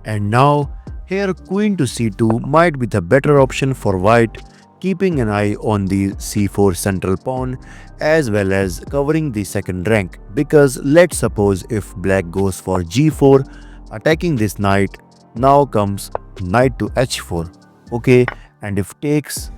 And now, here queen to c2 might be the better option for white, keeping an eye on the c4 central pawn as well as covering the second rank. Because let's suppose if black goes for g4, attacking this knight, now comes knight to h4. Okay, and if takes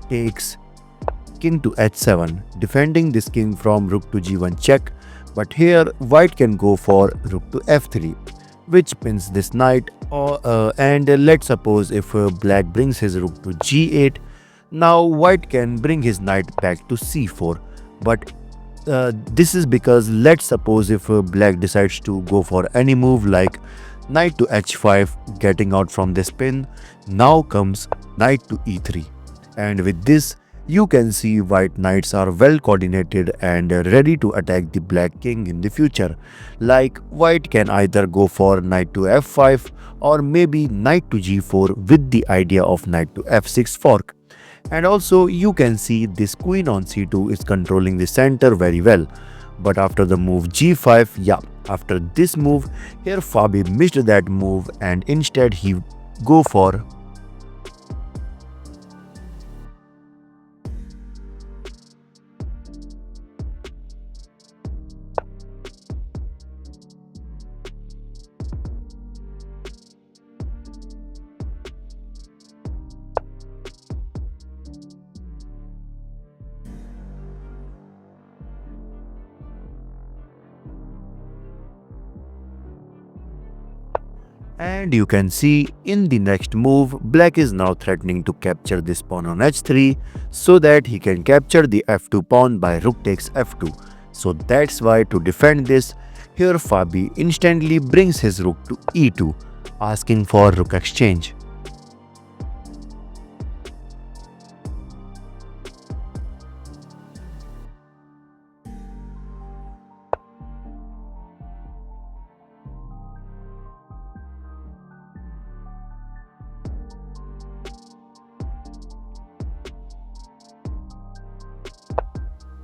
king to h7, defending this king from rook to g1 check. But here white can go for rook to f3, which pins this knight. And let's suppose if black brings his rook to g8, now white can bring his knight back to c4. But this is because let's suppose if black decides to go for any move like knight to h5, getting out from this pin, now comes knight to e3. And with this, you can see white knights are well coordinated and ready to attack the black king in the future. Like white can either go for knight to f5 or maybe knight to g4 with the idea of knight to f6 fork. And also you can see this queen on c2 is controlling the center very well. But after the move g5, yeah, after this move, here Fabi missed that move and instead he go for. And you can see in the next move, black is now threatening to capture this pawn on h3 so that he can capture the f2 pawn by rook takes f2. So that's why to defend this, here Fabi instantly brings his rook to e2, asking for rook exchange.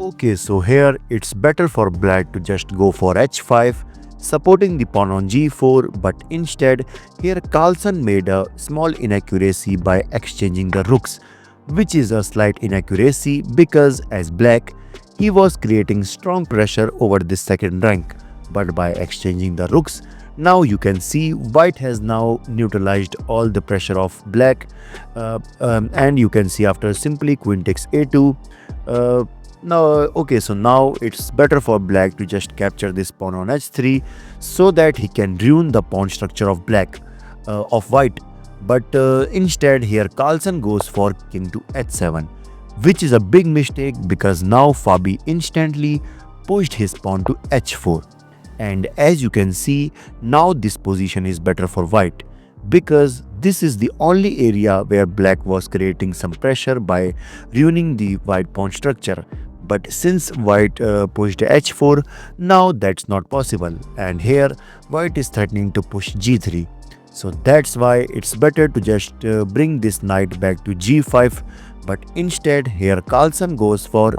Okay, so here it's better for black to just go for h5, supporting the pawn on g4, but instead here Carlsen made a small inaccuracy by exchanging the rooks, which is a slight inaccuracy because as black, he was creating strong pressure over this second rank. But by exchanging the rooks, now you can see white has now neutralized all the pressure of black, and you can see after simply queen takes a2, uh, now, okay, so now it's better for black to just capture this pawn on h3 so that he can ruin the pawn structure of of white. But instead, here Carlsen goes for king to h7, which is a big mistake because now Fabi instantly pushed his pawn to h4. And as you can see, now this position is better for white because this is the only area where black was creating some pressure by ruining the white pawn structure. But since white pushed h4, now that's not possible. And here white is threatening to push g3. So that's why it's better to just bring this knight back to g5. But instead here Carlsen goes for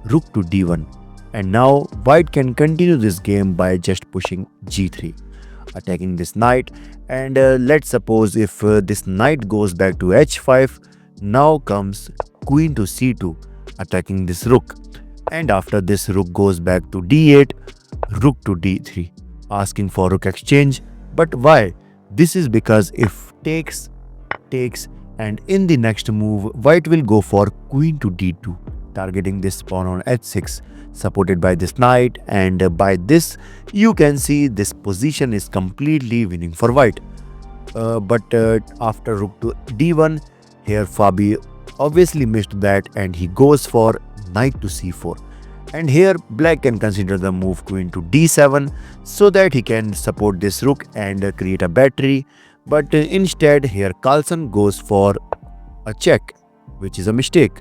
rook to d1. And now white can continue this game by just pushing g3, attacking this knight. And let's suppose if this knight goes back to h5, now comes queen to c2, attacking this rook. And after this rook goes back to d8, rook to d3, asking for rook exchange. But why? This is because if takes, and in the next move, white will go for queen to d2, targeting this pawn on h6, supported by this knight. And by this, you can see this position is completely winning for white. But after rook to d1, here Fabi obviously missed that and he goes for knight to c4. And here black can consider the move queen to d7 so that he can support this rook and create a battery. But instead here Carlsen goes for a check, which is a mistake.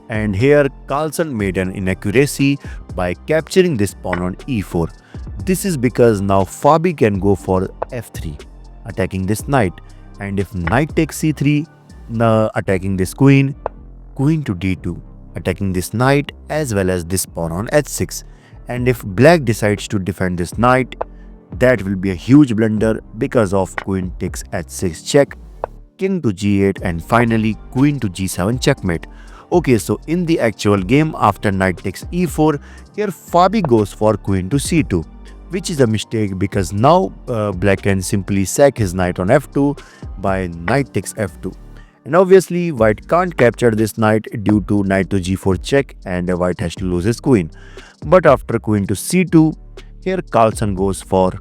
And here Carlsen made an inaccuracy by capturing this pawn on e4. This is because now Fabi can go for f3, attacking this knight, and if knight takes c3, attacking this queen, queen to d2, attacking this knight as well as this pawn on h6. And if black decides to defend this knight, that will be a huge blunder because of queen takes h6 check, king to g8, and finally queen to g7 checkmate. Okay, so in the actual game, after knight takes e4, here Fabi goes for queen to c2, which is a mistake because now black can simply sack his knight on f2 by knight takes f2. And obviously white can't capture this knight due to knight to g4 check, and white has to lose his queen. But after queen to c2, here Carlsen goes for.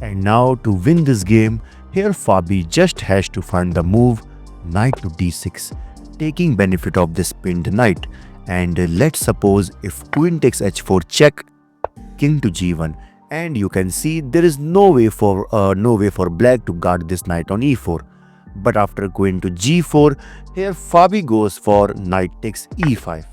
And now to win this game, here Fabi just has to find the move knight to d6, taking benefit of this pinned knight. And let's suppose if queen takes h4 check, king to g1, and you can see there is no way for black to guard this knight on e4. But after queen to g4, here Fabi goes for knight takes e5.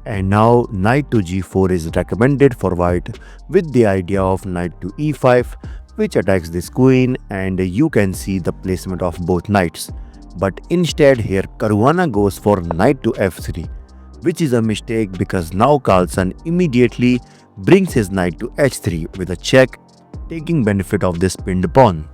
And now knight to g4 is recommended for white with the idea of knight to e5, which attacks this queen, and you can see the placement of both knights. But instead here Caruana goes for knight to f3, which is a mistake because now Carlsen immediately brings his knight to h3 with a check, taking benefit of this pinned pawn.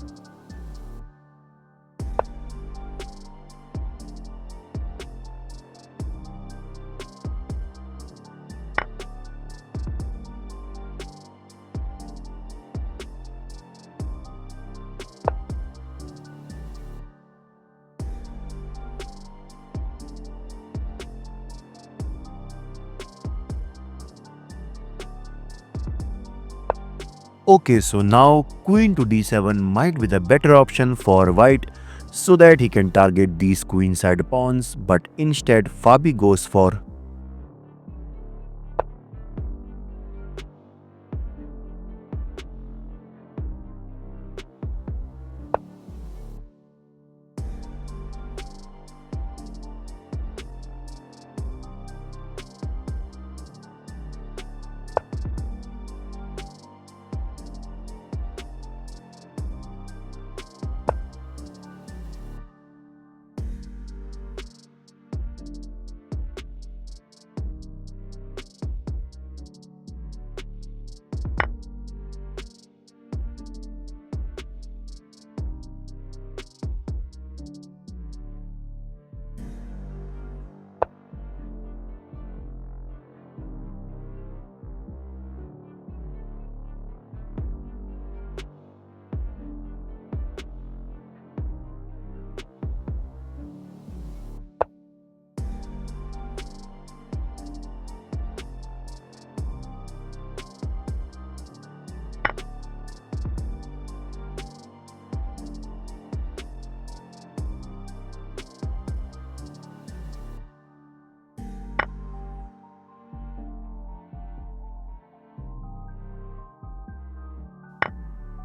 Okay, so now queen to d7 might be the better option for white so that he can target these queenside pawns, but instead Fabi goes for.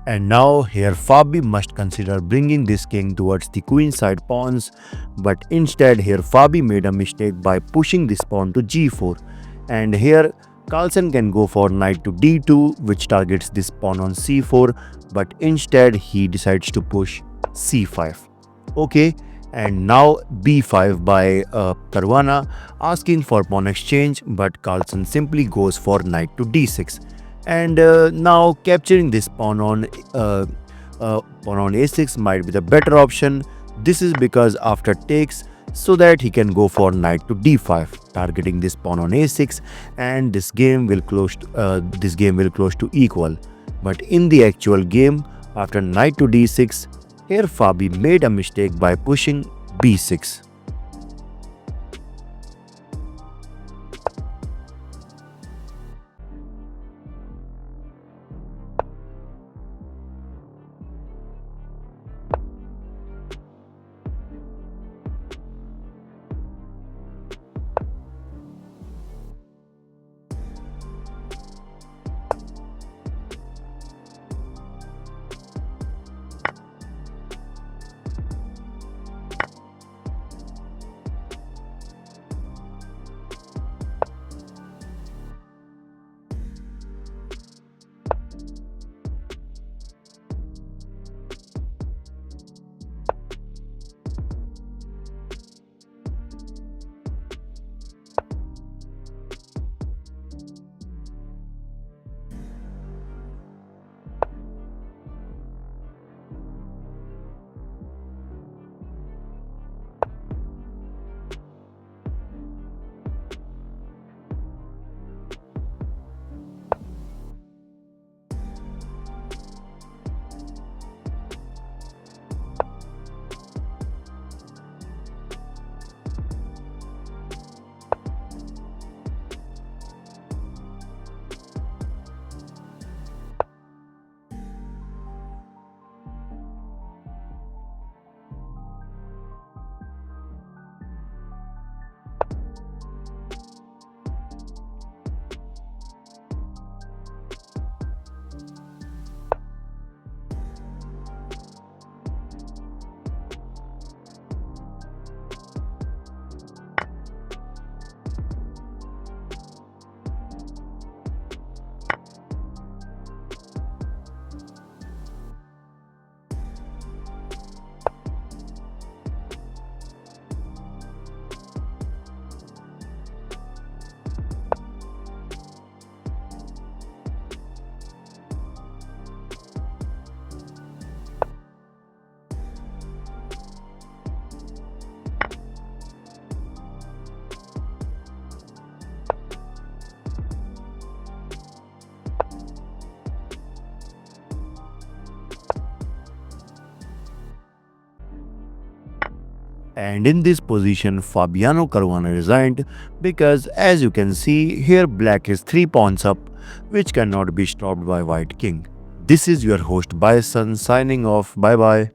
And now here Fabi must consider bringing this king towards the queen side pawns, but instead here Fabi made a mistake by pushing this pawn to g4. And here Carlsen can go for knight to d2, which targets this pawn on c4, but instead he decides to push c5. Okay, and now b5 by Caruana, asking for pawn exchange, but Carlsen simply goes for knight to d6. And now capturing this pawn on a6 might be the better option. This is because after takes, so that he can go for knight to d5, targeting this pawn on a6, and this game will close to equal. But in the actual game, after knight to d6, here Fabi made a mistake by pushing b6. And in this position, Fabiano Caruana resigned because, as you can see, here black is 3 pawns up, which cannot be stopped by white king. This is your host Bison signing off. Bye bye.